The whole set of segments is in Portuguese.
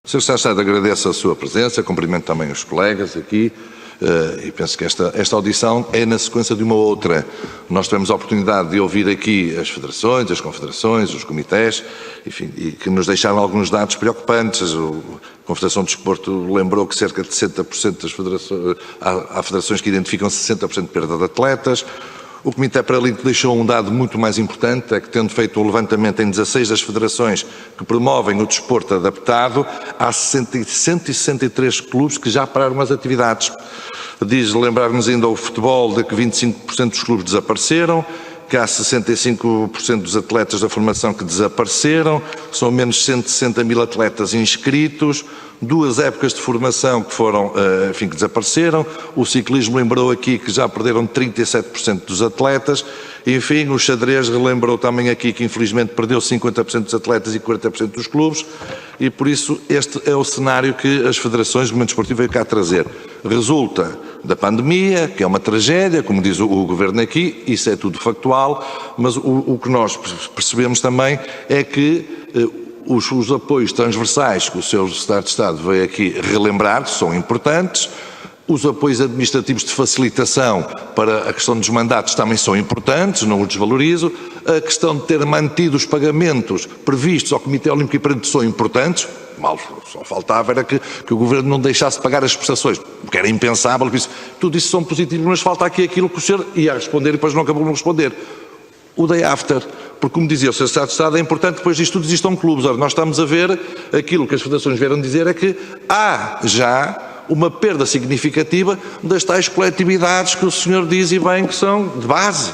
Sr. Secretário de Estado, agradeço a sua presença, cumprimento também os colegas aqui e penso que esta audição é na sequência de uma outra. Nós tivemos a oportunidade de ouvir aqui as federações, as confederações, os comités, enfim, e que nos deixaram alguns dados preocupantes. A Confederação de Desporto lembrou que cerca de 60% das federações, há federações que identificam 60% de perda de atletas. O Comitê Paralímpico deixou um dado muito mais importante, é que tendo feito o levantamento em 16 das federações que promovem o desporto adaptado, há 163 clubes que já pararam as atividades. Diz lembrar-nos ainda o futebol de que 25% dos clubes desapareceram, que há 65% dos atletas da formação que desapareceram, são menos 160 mil atletas inscritos, 2 épocas de formação que foram, que desapareceram, o ciclismo lembrou aqui que já perderam 37% dos atletas, enfim, o xadrez relembrou também aqui que infelizmente perdeu 50% dos atletas e 40% dos clubes, e por isso este é o cenário que as federações do movimento esportivo veio cá trazer. Resulta da pandemia, que é uma tragédia, como diz o Governo aqui, isso é tudo factual, mas o que nós percebemos também é que os apoios transversais que o Sr. Secretário de Estado veio aqui relembrar são importantes, os apoios administrativos de facilitação para a questão dos mandatos também são importantes, não os desvalorizo, a questão de ter mantido os pagamentos previstos ao Comitê Olímpico e Paralímpico são importantes, mal só faltava era que o Governo não deixasse pagar as prestações, porque era impensável, tudo isso são positivos, mas falta aqui aquilo que o senhor ia responder e depois não acabou de responder. O day after, porque como dizia o Sr. Secretário de Estado, é importante depois disto tudo existam clubes. Ora, nós estamos a ver, aquilo que as federações vieram dizer é que há já uma perda significativa das tais coletividades que o senhor diz e bem que são de base,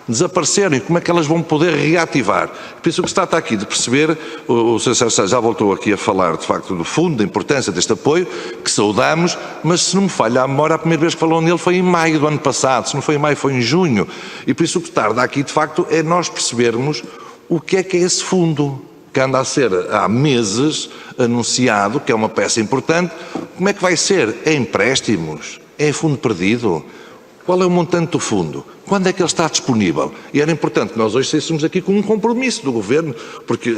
desapareceram, e como é que elas vão poder reativar? Penso que se trata aqui de perceber, o Sr. Secretário de Estado já voltou aqui a falar de facto do fundo, da importância deste apoio, que saudamos, mas se não me falha a memória, a primeira vez que falou nele foi em maio do ano passado, se não foi em maio foi em junho, e por isso o que tarda aqui de facto é nós percebermos o que é esse fundo, que anda a ser há meses anunciado, que é uma peça importante. Como é que vai ser? É empréstimos? É fundo perdido? Qual é o montante do fundo? Quando é que ele está disponível? E era importante que nós hoje saíssemos aqui com um compromisso do Governo, porque,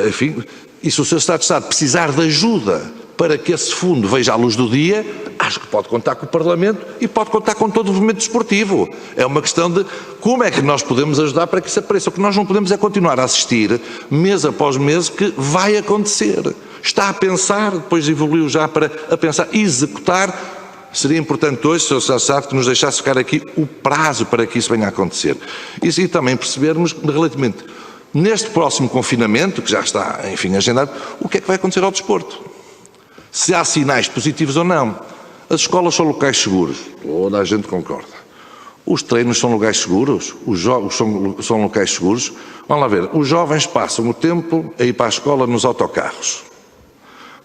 enfim, e se o Sr. Secretário de Estado precisar de ajuda para que esse fundo veja a luz do dia, acho que pode contar com o Parlamento e pode contar com todo o movimento desportivo. É uma questão de como é que nós podemos ajudar para que isso apareça. O que nós não podemos é continuar a assistir, mês após mês, que vai acontecer. Está a pensar, depois evoluiu já para a pensar, executar. Seria importante hoje, Sr. Secretário de Estado, que nos deixasse ficar aqui o prazo para que isso venha a acontecer. E também percebermos, relativamente, neste próximo confinamento, que já está, enfim, agendado, o que é que vai acontecer ao desporto? Se há sinais positivos ou não. As escolas são locais seguros, toda a gente concorda. Os treinos são lugares seguros, os jogos são locais seguros. Vamos lá ver, os jovens passam o tempo a ir para a escola nos autocarros.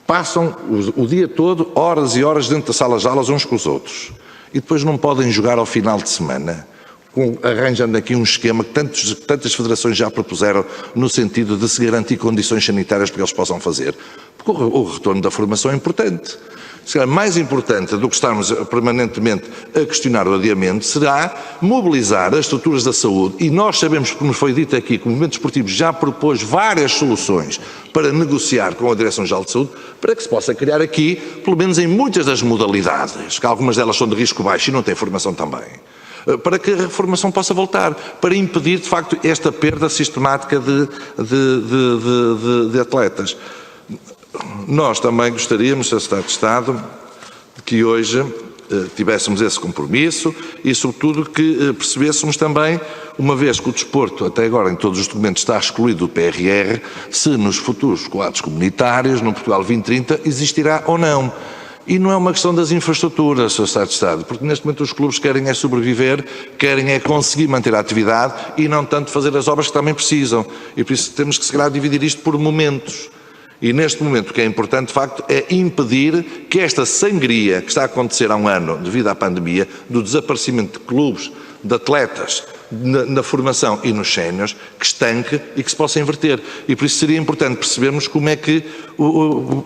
Passam o dia todo, horas e horas dentro das salas de aulas uns com os outros. E depois não podem jogar ao final de semana, arranjando aqui um esquema que tantas federações já propuseram no sentido de se garantir condições sanitárias para que eles possam fazer. Porque o retorno da formação é importante. Se calhar mais importante do que estarmos permanentemente a questionar o adiamento será mobilizar as estruturas da saúde, e nós sabemos, como nos foi dito aqui, que o movimento esportivo já propôs várias soluções para negociar com a Direção-Geral de Saúde, para que se possa criar aqui, pelo menos em muitas das modalidades, que algumas delas são de risco baixo e não têm formação também, para que a formação possa voltar, para impedir de facto esta perda sistemática de atletas. Nós também gostaríamos, Sr. Secretário de Estado, que hoje tivéssemos esse compromisso e, sobretudo, que percebêssemos também, uma vez que o desporto, até agora, em todos os documentos, está excluído do PRR, se nos futuros quadros comunitários, no Portugal 2030, existirá ou não. E não é uma questão das infraestruturas, Sr. Secretário de Estado, porque neste momento os clubes querem é sobreviver, querem é conseguir manter a atividade e não tanto fazer as obras que também precisam. E por isso temos que, se calhar, dividir isto por momentos. E neste momento o que é importante, de facto, é impedir que esta sangria que está a acontecer há um ano devido à pandemia, do desaparecimento de clubes, de atletas, na formação e nos séniores, que estanque e que se possa inverter. E por isso seria importante percebermos como é que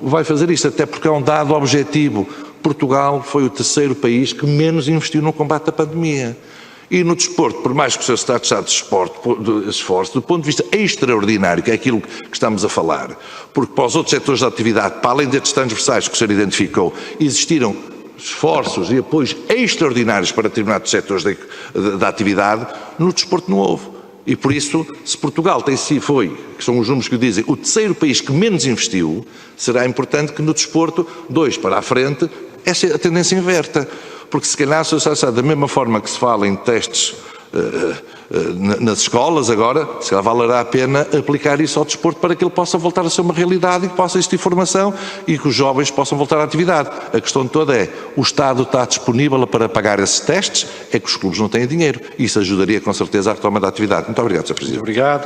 vai fazer isto, até porque é um dado objetivo. Portugal foi o terceiro país que menos investiu no combate à pandemia. E no desporto, por mais que o Sr. Secretário de Estado de esforço, do ponto de vista extraordinário, que é aquilo que estamos a falar, porque para os outros setores da atividade, para além destes transversais que o Sr. identificou, existiram esforços e apoios extraordinários para determinados setores da atividade, no desporto não houve. E por isso, se Portugal que são os números que o dizem, o terceiro país que menos investiu, será importante que no desporto, 2 para a frente, essa tendência inverta. Porque se calhar, da mesma forma que se fala em testes nas escolas agora, se calhar valerá a pena aplicar isso ao desporto para que ele possa voltar a ser uma realidade e que possa existir formação e que os jovens possam voltar à atividade. A questão toda é, o Estado está disponível para pagar esses testes, é que os clubes não têm dinheiro. Isso ajudaria com certeza à retoma da atividade. Muito obrigado, Sr. Presidente. Obrigado.